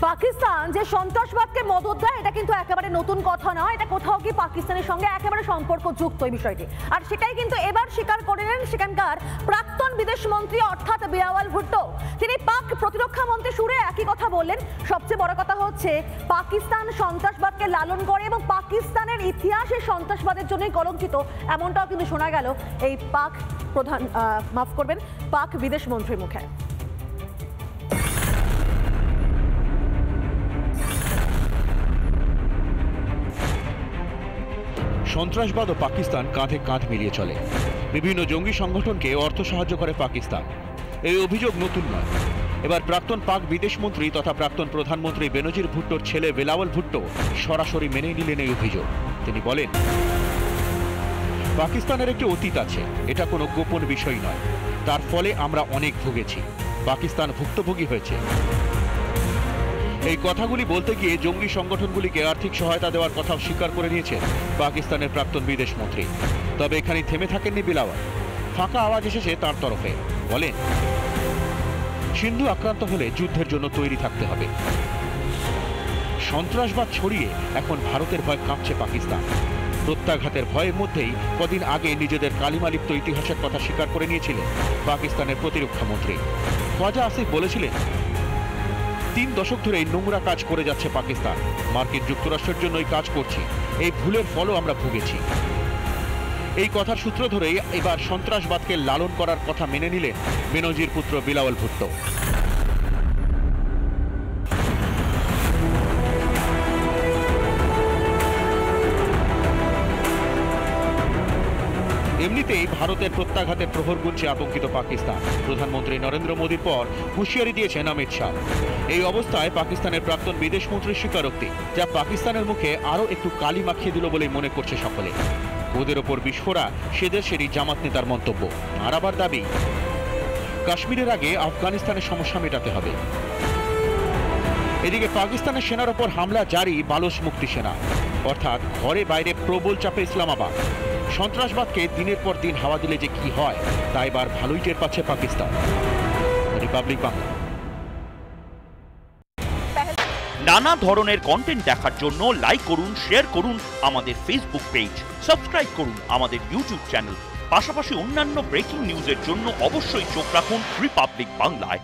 পাকিস্তান যে সন্ত্রাসবাদকে মদত দেয় এটা কিন্তু একেবারে নতুন কথা নয়, এটা কোথাও কি পাকিস্তানের সঙ্গে একেবারে সম্পর্কযুক্ত এই বিষয়টি। আর সেটাই কিন্তু এবার স্বীকার করে নেন সেখানকার প্রাক্তন বিদেশ মন্ত্রী অর্থাৎ বিলাওয়াল ভুট্টো। তিনি পাক প্রতিরক্ষা মন্ত্রী সুরে একই কথা বললেন। সবচেয়ে বড় কথা হচ্ছে পাকিস্তান সন্ত্রাসবাদকে লালন করে এবং পাকিস্তানের ইতিহাসে সন্ত্রাসবাদের জন্যই কলঙ্কিত, এমনটাও কিন্তু শোনা গেল এই পাক পাক বিদেশ মন্ত্রীর মুখে। সন্ত্রাসবাদ ও পাকিস্তান কাঁধে কাঁধ মিলিয়ে চলে। বিভিন্ন জঙ্গি সংগঠনকে অর্থ সাহায্য করে পাকিস্তান। এই অভিযোগ নতুন নয়। এবার প্রাক্তন পাক বিদেশ মন্ত্রী তথা প্রাক্তন প্রধানমন্ত্রী বেনজির ভুট্টোর ছেলে বিলাওয়াল ভুট্টো সরাসরি মেনে নিলেন এই অভিযোগ। তিনি বলেন, পাকিস্তানের একটি অতীত আছে, এটা কোনো গোপন বিষয় নয়। তার ফলে আমরা অনেক ভুগেছি, পাকিস্তান ভুক্তভোগী হয়েছে। এই কথাগুলি বলতে গিয়ে জঙ্গি সংগঠনগুলিকে আর্থিক সহায়তা দেওয়ার কথাও স্বীকার করে নিয়েছেন পাকিস্তানের প্রাক্তন বিদেশ মন্ত্রী। তবে এখানে থেমে থাকেননি বিলাওয়াল। ফাঁকা আওয়াজ এসেছে তার তরফে। বলেন, সিন্ধু আক্রান্ত হলে যুদ্ধের জন্য তৈরি থাকতে হবে। সন্ত্রাসবাদ ছড়িয়ে এখন ভারতের ভয় কাঁপছে পাকিস্তান। প্রত্যাঘাতের ভয়ের মধ্যেই কদিন আগে নিজেদের কালিমালিপ্ত ইতিহাসের কথা স্বীকার করে নিয়েছিলেন পাকিস্তানের প্রতিরক্ষা মন্ত্রী। খ্বাজা আসিফ বলেছিলেন, 3 দশক ধরে এই নোংরা কাজ করে যাচ্ছে পাকিস্তান। মার্কিন যুক্তরাষ্ট্রের জন্যই কাজ করছি, এই ভুলের ফলও আমরা ভুগেছি। এই কথার সূত্র ধরেই এবার সন্ত্রাসবাদকে লালন করার কথা মেনে নিলেন বেনজির পুত্র বিলাওয়াল ভুট্টো। এমনিতেই ভারতের প্রত্যাঘাতের প্রহর গুনছে আতঙ্কিত পাকিস্তান। প্রধানমন্ত্রী নরেন্দ্র মোদীর পর হুঁশিয়ারি দিয়েছেন অমিত শাহ। এই অবস্থায় পাকিস্তানের প্রাক্তন বিদেশ মন্ত্রীর স্বীকারোক্তি, যা পাকিস্তানের মুখে আরও একটু কালি মাখিয়ে দিল বলেই মনে করছে সকলে। ওদের ওপর বিস্ফোরা সে দেশেরই জামাত নেতার মন্তব্য। আর আবার দাবি, কাশ্মীরের আগে আফগানিস্তানের সমস্যা মেটাতে হবে। এদিকে পাকিস্তানের সেনার ওপর হামলা জারি বালোচ মুক্তি সেনা, অর্থাৎ ঘরে বাইরে প্রবল চাপে ইসলামাবাদ। সন্ত্রাসবাদকে দিনের পর দিন হাওয়া দিলে যে কি হয় তা এবার ভালোই টের পাচ্ছে পাকিস্তান। রিপাবলিক বাংলা। নানা ধরনের কন্টেন্ট দেখার জন্য লাইক করুন, শেয়ার করুন আমাদের ফেসবুক পেজ, সাবস্ক্রাইব করুন আমাদের ইউটিউব চ্যানেল। পাশাপাশি অন্যান্য ব্রেকিং নিউজের জন্য অবশ্যই চোখ রাখুন রিপাবলিক বাংলায়।